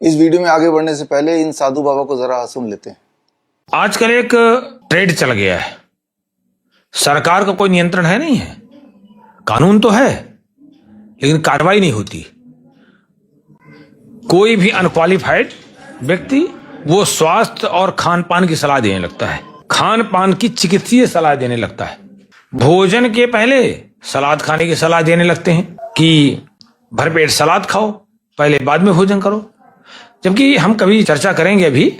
इस वीडियो में आगे बढ़ने से पहले इन साधु बाबा को जरा सुन लेते हैं। आजकल एक ट्रेड चल गया है, सरकार का कोई नियंत्रण है नहीं है, कानून तो है लेकिन कार्रवाई नहीं होती। कोई भी अनक्वालिफाइड व्यक्ति वो स्वास्थ्य और खान पान की सलाह देने लगता है, खान पान की चिकित्सीय सलाह देने लगता है, भोजन के पहले सलाद खाने की सलाह देने लगते हैं कि भरपेट सलाद खाओ, पहले बाद में भोजन करो। जबकि हम कभी चर्चा करेंगे, अभी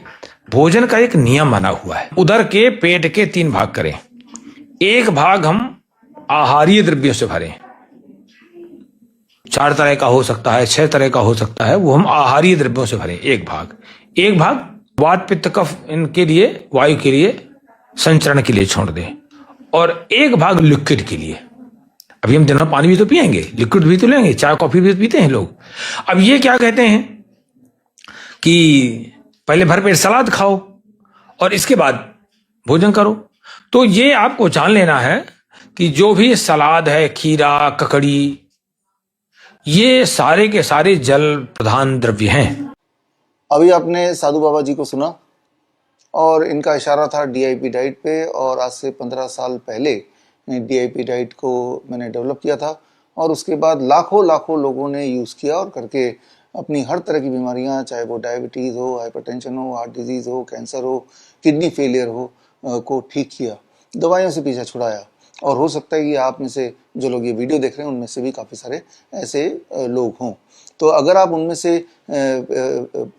भोजन का एक नियम बना हुआ है। उदर के पेट के 3 भाग करें, एक भाग हम आहारीय द्रव्यों से भरें, 4 तरह का हो सकता है, 6 तरह का हो सकता है, वो हम आहारीय द्रव्यों से भरें। एक भाग वात पित्त कफ इनके लिए, वायु के लिए, संचरण के लिए छोड़ दें, और एक भाग लिक्विड के लिए। अभी हम दिन में पानी भी तो पिएंगे, लिक्विड भी तो लेंगे, चाय कॉफी भी तो पीते हैं लोग। अब ये क्या कहते हैं कि पहले भरपेट सलाद खाओ और इसके बाद भोजन करो। तो ये आपको जान लेना है कि जो भी सलाद है, खीरा, ककड़ी, ये सारे के सारे जल प्रधान द्रव्य हैं। अभी आपने साधु बाबा जी को सुना और इनका इशारा था डीआईपी डाइट पे, और आज से 15 साल पहले डीआईपी डाइट को मैंने डेवलप किया था और उसके बाद लाखों लाखों लोगों ने यूज़ किया और करके अपनी हर तरह की बीमारियां, चाहे वो डायबिटीज़ हो, हाइपरटेंशन हो, हार्ट डिजीज़ हो, कैंसर हो, किडनी फेलियर हो, को ठीक किया, दवाइयों से पीछा छुड़ाया। और हो सकता है कि आप में से जो लोग ये वीडियो देख रहे हैं उनमें से भी काफ़ी सारे ऐसे लोग हों। तो अगर आप उनमें से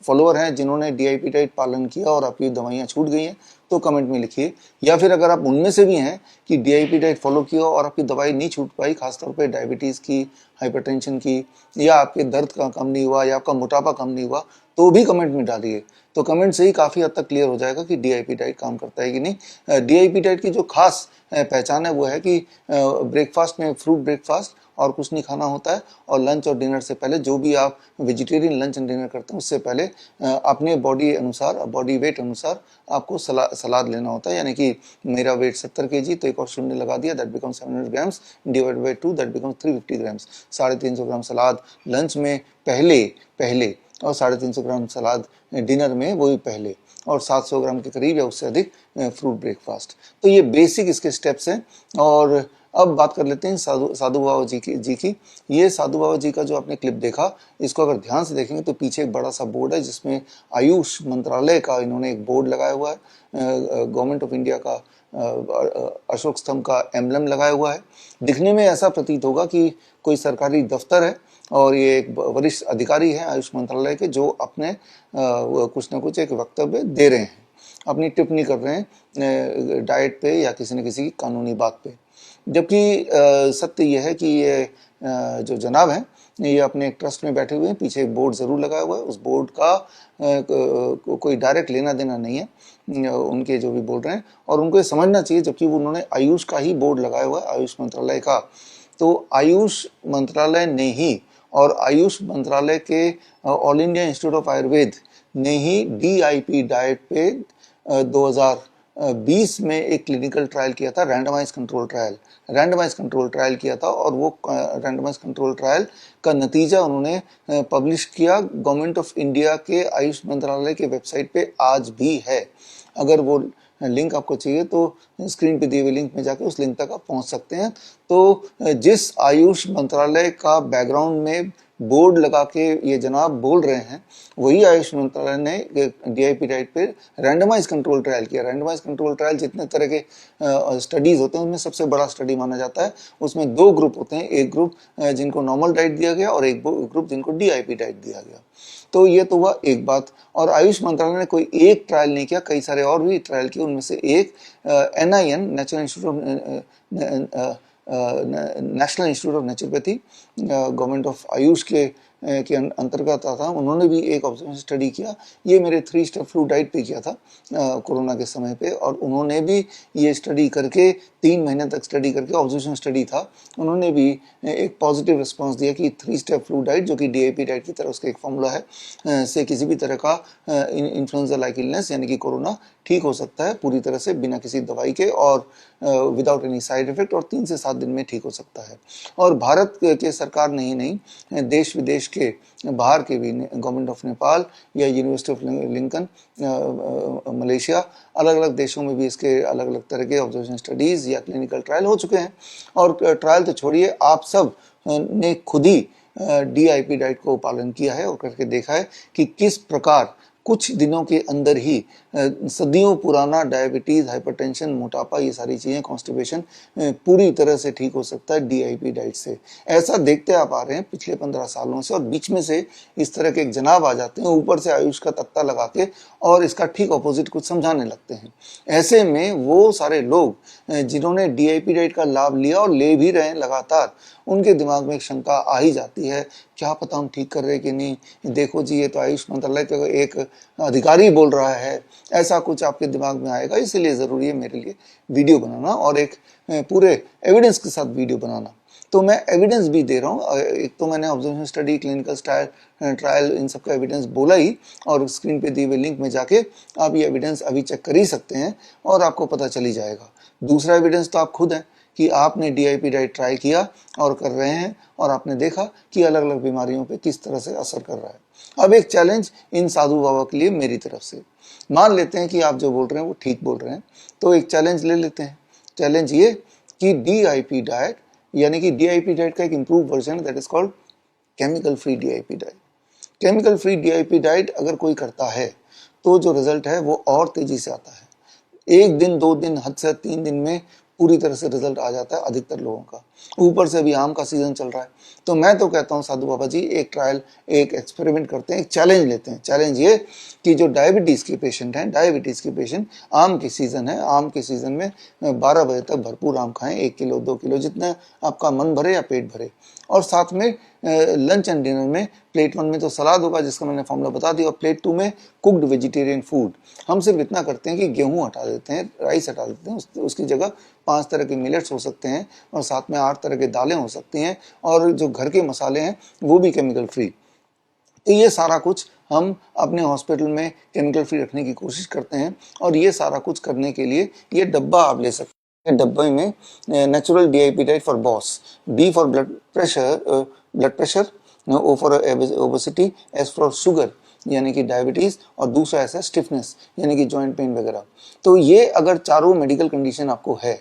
फॉलोअर हैं जिन्होंने डीआईपी डाइट पालन किया और आपकी दवाइयाँ छूट गई हैं, तो कमेंट में लिखिए। या फिर अगर आप उनमें से भी हैं कि डीआईपी डाइट फॉलो किया और आपकी दवाई नहीं छूट पाई, खासतौर पे डायबिटीज़ की, हाइपरटेंशन की, या आपके दर्द का कम नहीं हुआ, या आपका मोटापा कम नहीं हुआ, तो भी कमेंट में डालिए। तो कमेंट से ही काफ़ी हद तक क्लियर हो जाएगा कि डीआईपी डाइट काम करता है कि नहीं। डीआईपी डाइट की जो खास पहचान है वो है कि ब्रेकफास्ट में फ्रूट ब्रेकफास्ट और कुछ नहीं खाना होता है, और लंच और डिनर से पहले जो भी आप वेजिटेरियन लंच एंड डिनर करते हैं उससे पहले अपने बॉडी अनुसार, बॉडी वेट अनुसार आपको सलाद लेना होता है। यानी कि मेरा वेट 70 kg, तो एक और शून्य लगा दिया, that becomes 700 grams, divide by 2, that becomes 350 grams. 350 gram salad lunch में पहले और 350 ग्राम सलाद डिनर में, वो भी पहले, और 700 ग्राम के करीब या उससे अधिक फ्रूट ब्रेकफास्ट। तो ये बेसिक इसके स्टेप्स हैं। और अब बात कर लेते हैं साधु बाबा जी की। ये साधु बाबा जी का जो आपने क्लिप देखा, इसको अगर ध्यान से देखेंगे तो पीछे एक बड़ा सा बोर्ड है जिसमें आयुष मंत्रालय का इन्होंने एक बोर्ड लगाया हुआ है, गवर्नमेंट ऑफ इंडिया का अशोक स्तंभ का एम्बलम लगाया हुआ है। दिखने में ऐसा प्रतीत होगा कि कोई सरकारी दफ्तर है और ये एक वरिष्ठ अधिकारी है आयुष मंत्रालय के, जो अपने कुछ ना कुछ एक वक्तव्य दे रहे हैं, अपनी टिप्पणी कर रहे हैं डाइट पे या किसी न किसी कानूनी बात पे। जबकि सत्य यह है कि ये जो जनाब हैं ये अपने एक ट्रस्ट में बैठे हुए हैं, पीछे एक बोर्ड ज़रूर लगा हुआ है, उस बोर्ड का कोई डायरेक्ट लेना देना नहीं है उनके जो भी बोल रहे हैं, और उनको ये समझना चाहिए, जबकि उन्होंने आयुष का ही बोर्ड लगाया हुआ है, आयुष मंत्रालय का। तो आयुष मंत्रालय ने ही, और आयुष मंत्रालय के all India institute of Ayurveda ने ही डीआईपी डाइट पे 2020 में एक क्लिनिकल ट्रायल किया था, रैंडमाइज कंट्रोल ट्रायल किया था, और वो रैंडमाइज कंट्रोल ट्रायल का नतीजा उन्होंने पब्लिश किया गवर्नमेंट ऑफ इंडिया के आयुष मंत्रालय के वेबसाइट पे आज भी है। अगर वो लिंक आपको चाहिए तो स्क्रीन पे दिए हुए लिंक में जाकर उस लिंक तक आप पहुंच सकते हैं। तो जिस आयुष मंत्रालय का बैकग्राउंड में बोर्ड लगा के ये जनाब बोल रहे हैं, वही आयुष मंत्रालय ने डीआईपी डाइट पे रैंडमाइज कंट्रोल ट्रायल किया। रैंडमाइज कंट्रोल ट्रायल जितने तरह के स्टडीज होते हैं उनमें सबसे बड़ा स्टडी माना जाता है। उसमें 2 ग्रुप होते हैं, एक ग्रुप जिनको नॉर्मल डाइट दिया गया और एक ग्रुप जिनको डीआईपी डाइट दिया गया। तो ये तो हुआ एक बात। और आयुष मंत्रालय ने कोई एक ट्रायल नहीं किया, कई सारे और भी ट्रायल किए। उनमें से एक NIN, national institute of naturopathy, government of Ayush के अंतर्गत आता, उन्होंने भी एक ऑब्जर्वेशन स्टडी किया। ये मेरे 3 स्टेप फ्लू डाइट पे किया था कोरोना के समय पे, और उन्होंने भी ये स्टडी करके 3 महीने तक स्टडी करके, ऑब्जर्वेशन स्टडी था, उन्होंने भी एक पॉजिटिव रिस्पांस दिया कि 3 स्टेप फ्लू डाइट, जो कि डीआईपी डाइट की तरह उसका एक फॉर्मूला है, से किसी भी तरह का इन्फ्लुएंजा लाइक इलनेस यानी कि कोरोना ठीक हो सकता है पूरी तरह से बिना किसी दवाई के, और विदाउट एनी साइड इफेक्ट, और 3 से 7 दिन में ठीक हो सकता है। और भारत के सरकार नहीं नहीं, देश विदेश के बाहर के भी, गवर्नमेंट ऑफ नेपाल या यूनिवर्सिटी ऑफ लिंकन मलेशिया, अलग अलग देशों में भी इसके अलग अलग तरह के ऑब्जर्वेशन स्टडीज़ या क्लिनिकल ट्रायल हो चुके हैं। और ट्रायल तो छोड़िए, आप सब ने खुद ही DIP डाइट को पालन किया है और करके देखा है कि किस प्रकार कुछ दिनों के अंदर ही सदियों पुराना डायबिटीज़, हाइपरटेंशन, मोटापा, ये सारी चीज़ें, कॉन्स्टिपेशन पूरी तरह से ठीक हो सकता है DIP डाइट से। ऐसा देखते आप आ रहे हैं पिछले 15 सालों से, और बीच में से इस तरह के एक जनाब आ जाते हैं ऊपर से आयुष का तख्ता लगा के और इसका ठीक ऑपोजिट कुछ समझाने लगते हैं। ऐसे में वो सारे लोग जिन्होंने DIP डाइट का लाभ लिया और ले भी रहे हैं लगातार, उनके दिमाग में एक शंका आ ही जाती है, क्या पता हम ठीक कर रहे कि नहीं, देखो जी ये तो आयुष मंत्रालय का एक अधिकारी बोल रहा है, ऐसा कुछ आपके दिमाग में आएगा। इसलिए ज़रूरी है मेरे लिए वीडियो बनाना और एक पूरे एविडेंस के साथ वीडियो बनाना। तो मैं एविडेंस भी दे रहा हूँ। एक तो मैंने ऑब्जर्वेशन स्टडी, क्लिनिकल ट्रायल, इन सब का एविडेंस बोला ही, और स्क्रीन पे दिए हुए लिंक में जाके आप ये एविडेंस अभी चेक कर ही सकते हैं और आपको पता चली जाएगा। दूसरा एविडेंस तो आप खुद हैं कि आपने DIP डाइट ट्राई किया और कर रहे हैं, और आपने देखा कि अलग अलग बीमारियों पे किस तरह से असर कर रहा है। अब एक चैलेंज इन साधु बाबा के लिए मेरी तरफ से, मान लेते हैं कि आप जो बोल रहे हैं वो ठीक बोल रहे हैं, तो एक चैलेंज ले लेते हैं। चैलेंज ये कि DIP डाइट, यानी कि DIP डाइट का एक improve version, that is called chemical free DIP diet. Chemical free DIP diet अगर कोई करता है तो जो रिजल्ट है वो और तेजी से आता है। 1 दिन 2 दिन, हद से 3 दिन में पूरी तरह से रिजल्ट आ जाता है अधिकतर लोगों का। ऊपर से अभी आम का सीजन चल रहा है, तो मैं तो कहता हूँ साधु बाबा जी, एक ट्रायल, एक एक्सपेरिमेंट करते हैं, एक चैलेंज लेते हैं। चैलेंज ये कि जो डायबिटीज़ के पेशेंट हैं, डायबिटीज़ के पेशेंट, आम के सीज़न है, आम के सीज़न में 12 बजे तक भरपूर आम खाएं, 1 किलो 2 किलो, जितना आपका मन भरे या पेट भरे। और साथ में लंच एंड डिनर में प्लेट 1 में तो सलाद होगा जिसका मैंने फॉर्मूला बता दिया, और प्लेट 2 में कुक्ड वेजिटेरियन फूड। हम सिर्फ इतना करते हैं कि गेहूं हटा देते हैं, राइस हटा देते हैं, उसकी जगह 5 तरह के मिलेट्स हो सकते हैं और साथ में 8 तरह के दालें हो सकती हैं, और जो घर के मसाले हैं वो भी केमिकल फ्री। तो ये सारा कुछ हम अपने हॉस्पिटल में केमिकल फ्री रखने की कोशिश करते हैं, और ये सारा कुछ करने के लिए ये डब्बा आप ले सकते हैं। डब्बे में natural DIP diet for boss, B for blood pressure, O for obesity, S for sugar यानी कि डायबिटीज़, और दूसरा ऐसा स्टिफनेस यानी कि जॉइंट पेन वगैरह। तो ये अगर चारों मेडिकल कंडीशन आपको है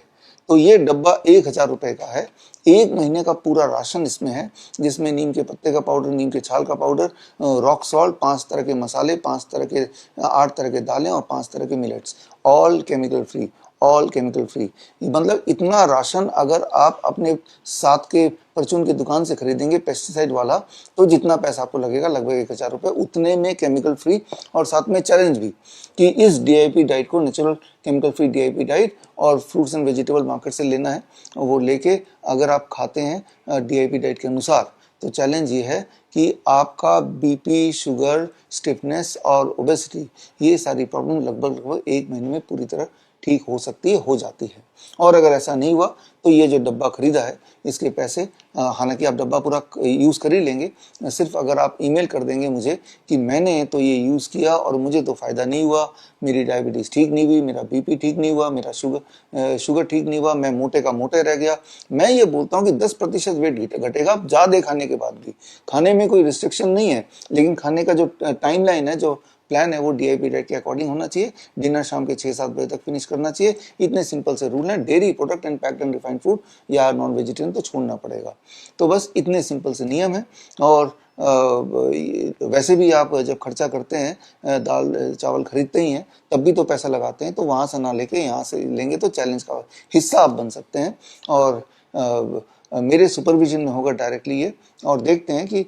तो ये डब्बा 1000 रुपये का है। 1 महीने का पूरा राशन इसमें है, जिसमें नीम के पत्ते का पाउडर, नीम के छाल का पाउडर, रॉक सॉल्ट, 5 तरह के मसाले, 8 तरह के दालें और 5 तरह के millets, all chemical free, all chemical free. मतलब इतना राशन अगर आप अपने साथ के परचून की दुकान से खरीदेंगे पेस्टिसाइड वाला, तो जितना पैसा आपको लगेगा लगभग 1000 रुपये, उतने में केमिकल फ्री। और साथ में चैलेंज भी कि इस DIP डाइट को, natural chemical free DIP diet, और फ्रूट्स एंड वेजिटेबल मार्केट से लेना है, वो लेके अगर आप खाते हैं DIP डाइट के अनुसार, तो चैलेंज ये है कि आपका BP, शुगर, स्टिफनेस और ओबेसिटी, ये सारी प्रॉब्लम लगभग 1 महीने में पूरी तरह ठीक हो सकती है, हो जाती है। और अगर ऐसा नहीं हुआ तो ये जो डब्बा खरीदा है इसके पैसे, हालांकि आप डब्बा पूरा यूज़ कर ही लेंगे, सिर्फ अगर आप ईमेल कर देंगे मुझे कि मैंने तो ये यूज़ किया और मुझे तो फ़ायदा नहीं हुआ, मेरी डायबिटीज़ ठीक नहीं हुई, मेरा BP ठीक नहीं हुआ, मेरा शुगर ठीक नहीं हुआ, मैं मोटे का मोटे रह गया। मैं ये बोलता हूँ कि 10% वेट घटेगा ज़्यादा खाने के बाद भी। खाने में कोई रिस्ट्रिक्शन नहीं है, लेकिन खाने का जो टाइम लाइन है, जो प्लान है, वो DIP डाइट के अकॉर्डिंग होना चाहिए। डिनर शाम के 6-7 बजे तक फिनिश करना चाहिए। इतने सिंपल से रूल हैं। Dairy product and packed and refined food या नॉन वेजिटेरियन तो छोड़ना पड़ेगा। तो बस इतने सिंपल से नियम है। और वैसे भी आप जब खर्चा करते हैं, दाल चावल खरीदते ही हैं, तब भी तो पैसा लगाते हैं, तो वहाँ से ना लेके यहाँ से लेंगे तो चैलेंज का हिस्सा आप बन सकते हैं। और मेरे सुपरविजन में होगा डायरेक्टली ये, और देखते हैं कि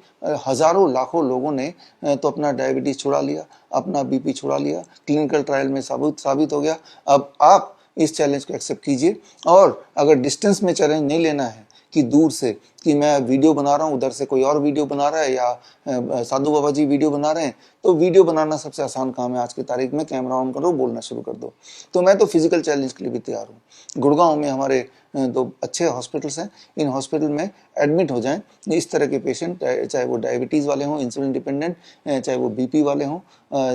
हज़ारों लाखों लोगों ने तो अपना डायबिटीज़ छुड़ा लिया, अपना BP छुड़ा लिया, क्लिनिकल ट्रायल में साबित हो गया। अब आप इस चैलेंज को एक्सेप्ट कीजिए। और अगर डिस्टेंस में चैलेंज नहीं लेना है कि दूर से, कि मैं वीडियो बना रहा हूँ, उधर से कोई और वीडियो बना रहा है, या साधु बाबा जी वीडियो बना रहे हैं, तो वीडियो बनाना सबसे आसान काम है आज की तारीख में। कैमरा ऑन करो, बोलना शुरू कर दो। तो मैं तो फिजिकल चैलेंज के लिए भी तैयार हूँ। गुड़गांव में हमारे दो अच्छे हॉस्पिटल्स हैं, इन हॉस्पिटल में एडमिट हो जाएं इस तरह के पेशेंट, चाहे वो डायबिटीज़ वाले हों, इंसुलिन डिपेंडेंट, चाहे वो बीपी वाले हों,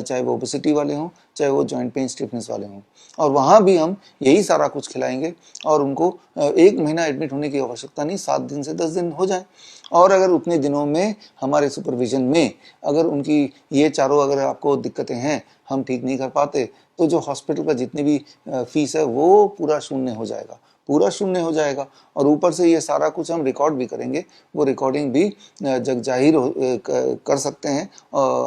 चाहे वो ओबेसिटी वाले हों, चाहे वो जॉइंट पेन स्टिफनेस वाले हों। और वहाँ भी हम यही सारा कुछ खिलाएंगे और उनको 1 महीना एडमिट होने की आवश्यकता नहीं, 7 दिन से 10 दिन हो जाए। और अगर उतने दिनों में हमारे सुपरविजन में अगर उनकी ये चारों अगर आपको दिक्कतें हैं, हम ठीक नहीं कर पाते, तो जो हॉस्पिटल का जितनी भी फीस है वो पूरा शून्य हो जाएगा, पूरा शून्य हो जाएगा। और ऊपर से ये सारा कुछ हम रिकॉर्ड भी करेंगे, वो रिकॉर्डिंग भी जग जाहिर कर सकते हैं,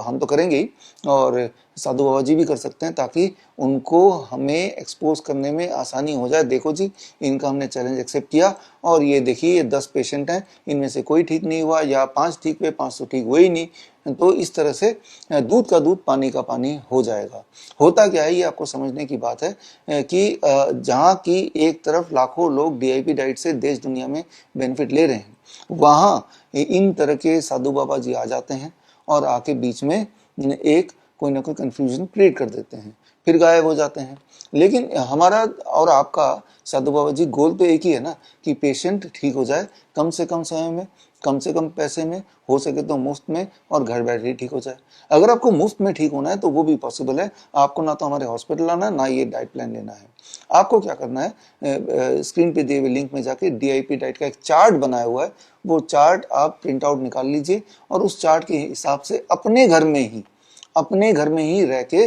हम तो करेंगे ही, और साधु बाबा जी भी कर सकते हैं, ताकि उनको हमें एक्सपोज करने में आसानी हो जाए। देखो जी, इनका हमने चैलेंज एक्सेप्ट किया और ये देखिए ये 10 पेशेंट हैं, इनमें से कोई ठीक नहीं हुआ, या 5 ठीक हुए, 5 तो ठीक हुए ही नहीं। तो इस तरह से दूध का दूध पानी का पानी हो जाएगा। होता क्या है, ये आपको समझने की बात है कि जहाँ की एक तरफ लाखों लोग डीआईपी डाइट से देश दुनिया में बेनिफिट ले रहे हैं, वहाँ इन तरह के साधु बाबा जी आ जाते हैं और आके बीच में एक कोई ना कोई कंफ्यूजन क्रिएट कर देते हैं, फिर गायब हो जाते हैं। लेकिन हमारा और आपका साधु बाबा जी गोल तो एक ही है ना, कि पेशेंट ठीक हो जाए कम से कम समय में, कम से कम पैसे में, हो सके तो मुफ्त में, और घर बैठे ही ठीक हो जाए। अगर आपको मुफ्त में ठीक होना है तो वो भी पॉसिबल है, आपको ना तो हमारे हॉस्पिटल आना है, ना ये डाइट प्लान लेना है। आपको क्या करना है, स्क्रीन पे दिए हुए लिंक में जाके डीआईपी डाइट का एक चार्ट बनाया हुआ है, वो चार्ट आप प्रिंट आउट निकाल लीजिए और उस चार्ट के हिसाब से अपने घर में ही रह के,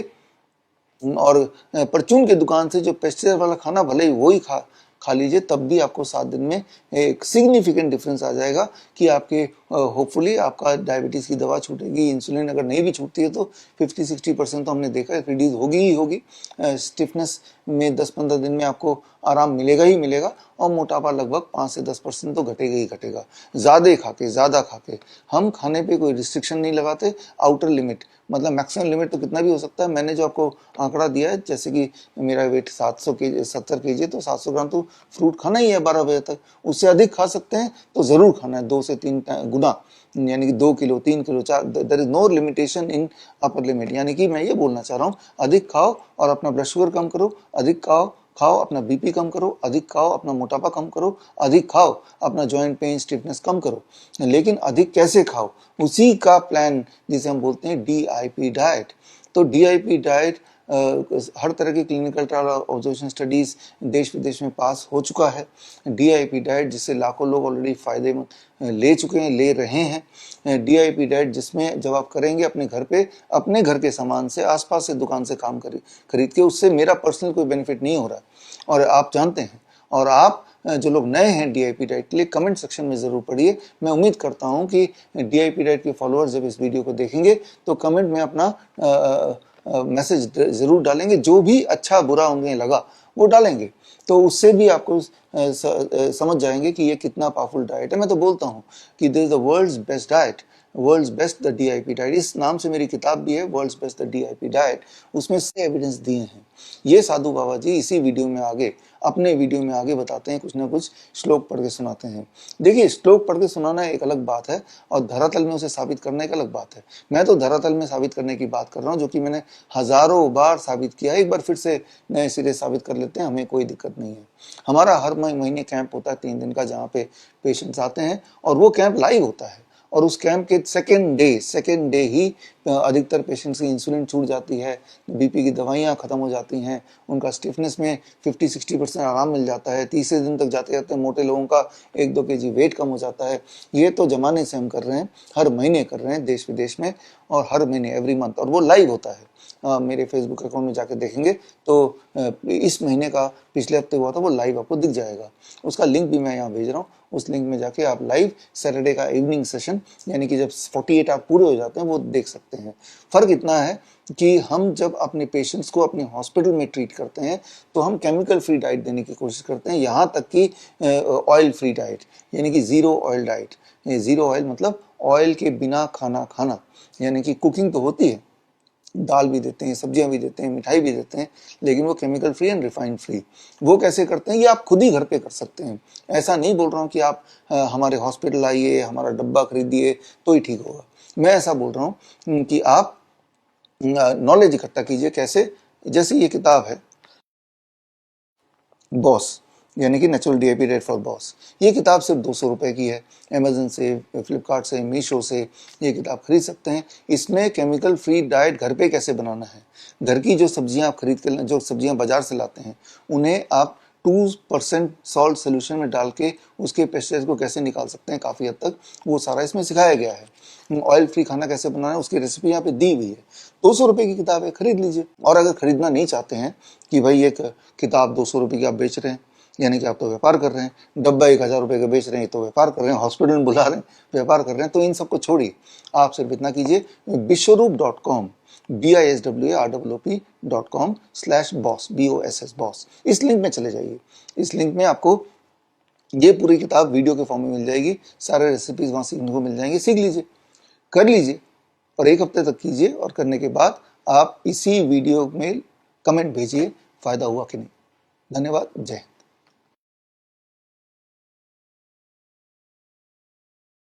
और परचून की दुकान से जो पेस्टिसाइड वाला खाना भले ही वो ही खा लीजिए, तब भी आपको 7 दिन में एक सिग्निफिकेंट डिफरेंस आ जाएगा कि आपके होपफुली आपका डायबिटीज़ की दवा छूटेगी। इंसुलिन अगर नहीं भी छूटती है तो 50-60% तो हमने देखा है रिड्यूस होगी ही होगी। स्टिफनेस में 10-15 दिन में आपको आराम मिलेगा ही मिलेगा, और मोटापा लगभग 5 से 10% तो घटेगा ही घटेगा। ज़्यादा खा के हम खाने पे कोई रिस्ट्रिक्शन नहीं लगाते, आउटर लिमिट मतलब मैक्सिमम लिमिट तो कितना भी हो सकता है। मैंने जो आपको आंकड़ा दिया है, जैसे कि मेरा वेट 70 kg, तो 700 ग्राम तो फ्रूट खाना ही है 12 बजे तक। उससे अधिक खा सकते हैं तो ज़रूर खाना है, 2 से 3 गुना, यानी कि 2 kilo, 3 kilo, 4, there is no limitation in upper limit. यानी कि मैं ये बोलना चाह रहा हूँ, अधिक खाओ और अपना ब्लड शुगर कम करो, अधिक खाओ अपना बीपी कम करो, अधिक खाओ अपना मोटापा कम करो, अधिक खाओ अपना जॉइंट पेन स्टिफनेस कम करो। लेकिन अधिक कैसे खाओ, उसी का प्लान जिसे हम बोलते हैं डीआईपी डाइट। तो डीआईपी डाइट हर तरह की क्लिनिकल ट्रायल और ऑब्जर्वेशन स्टडीज देश विदेश में पास हो चुका है। डीआईपी डाइट जिससे लाखों लोग ऑलरेडी फायदे ले चुके हैं, ले रहे हैं। डीआईपी डाइट जिसमें जब आप करेंगे अपने घर पे, अपने घर के सामान से, आसपास से दुकान से काम खरीद के, उससे मेरा पर्सनल कोई बेनिफिट नहीं हो रहा है, और आप जानते हैं। और आप जो लोग नए हैं डीआईपी डाइट के लिए, कमेंट सेक्शन में ज़रूर पढ़िए। मैं उम्मीद करता हूं कि डीआईपी डाइट के फॉलोअर्स जब इस वीडियो को देखेंगे तो कमेंट में अपना मैसेज ज़रूर डालेंगे, जो भी अच्छा बुरा उन्हें लगा वो डालेंगे, तो उससे भी आपको समझ जाएंगे कि ये कितना पावरफुल डाइट है। मैं तो बोलता हूँ कि this is the world's best diet, world's best the DIP diet. इस नाम से मेरी किताब भी है, world's best the DIP diet. उसमें से एविडेंस दिए हैं। ये साधु बाबा जी इसी वीडियो में आगे, अपने वीडियो में आगे बताते हैं, कुछ ना कुछ श्लोक पढ़ के सुनाते हैं। देखिए, श्लोक पढ़ के सुनाना एक अलग बात है और धरातल में उसे साबित करना एक अलग बात है। मैं तो धरातल में साबित करने की बात कर रहा हूँ, जो कि मैंने हजारों बार साबित किया है। एक बार फिर से नए सिरे साबित कर लेते हैं, हमें कोई दिक्कत नहीं है। हमारा हर महीने कैंप होता है 3 दिन का, जहाँ पे पेशेंट्स आते हैं, और वो कैंप लाइव होता है। और उस कैंप के सेकेंड डे ही अधिकतर पेशेंट्स की इंसुलिन छूट जाती है, बीपी की दवाइयाँ खत्म हो जाती हैं, उनका स्टिफनेस में 50-60% आराम मिल जाता है। तीसरे दिन तक जाते जाते मोटे लोगों का 1-2 kg वेट कम हो जाता है। ये तो जमाने से हम कर रहे हैं, हर महीने कर रहे हैं देश विदेश में, और हर महीने एवरी मंथ, और वो लाइव होता है। मेरे फेसबुक अकाउंट में जाके देखेंगे तो इस महीने का पिछले हफ्ते हुआ था, वो लाइव आपको दिख जाएगा। उसका लिंक भी मैं यहाँ भेज रहा हूँ, उस लिंक में जाके आप लाइव सैटरडे का इवनिंग सेशन, यानी कि जब 48 आवर पूरे हो जाते हैं, वो देख सकते हैं। फ़र्क इतना है कि हम जब अपने पेशेंट्स को अपने हॉस्पिटल में ट्रीट करते हैं तो हम केमिकल फ्री डाइट देने की कोशिश करते हैं, यहाँ तक कि ऑयल फ्री डाइट, यानी कि zero oil diet. Zero oil मतलब ऑयल के बिना खाना, यानी कि कुकिंग तो होती है, दाल भी देते हैं, सब्जियां भी देते हैं, मिठाई भी देते हैं, लेकिन वो chemical free and refined free. वो कैसे करते हैं, ये आप खुद ही घर पे कर सकते हैं। ऐसा नहीं बोल रहा हूँ कि आप हमारे हॉस्पिटल आइए, हमारा डब्बा खरीदिए तो ही ठीक होगा। मैं ऐसा बोल रहा हूँ कि आप नॉलेज इकट्ठा कीजिए। कैसे? जैसे ये किताब है बॉस, यानी कि natural DIP diet for boss. ये किताब सिर्फ 200 रुपये की है। अमेजन से, फ्लिपकार्ट से, मीशो से ये किताब खरीद सकते हैं। इसमें केमिकल फ्री डाइट घर पे कैसे बनाना है, घर की जो सब्जियां आप खरीद कर, जो सब्जियां बाजार से लाते हैं, उन्हें आप 2% सॉल्ट सोल्यूशन में डाल के उसके पेस्टिसाइड को कैसे निकाल सकते हैं, काफ़ी हद तक वो सारा इसमें सिखाया गया है। ऑयल फ्री खाना कैसे बनाना है उसकी रेसिपी यहाँ पे दी हुई है। 200 रुपये की किताब है, खरीद लीजिए। और अगर खरीदना नहीं चाहते हैं कि भाई एक किताब 200 रुपये की आप बेच रहे हैं, यानी कि आप तो व्यापार कर रहे हैं, डब्बा 1000 रुपये का बेच रहे हैं, तो व्यापार कर रहे हैं, हॉस्पिटल में बुला रहे हैं, व्यापार कर रहे हैं, तो इन सबको छोड़िए। आप सिर्फ इतना कीजिए, biswaroop.com biswaroop.com/boss BOSS इस लिंक में चले जाइए। इस लिंक में आपको ये पूरी किताब वीडियो के फॉर्म में मिल जाएगी, सारे रेसिपीज वहाँ सीखने को मिल जाएंगे। सीख लीजिए, कर लीजिए और 1 हफ्ते तक कीजिए, और करने के बाद आप इसी वीडियो में कमेंट भेजिए फ़ायदा हुआ कि नहीं। धन्यवाद। जय हिंद।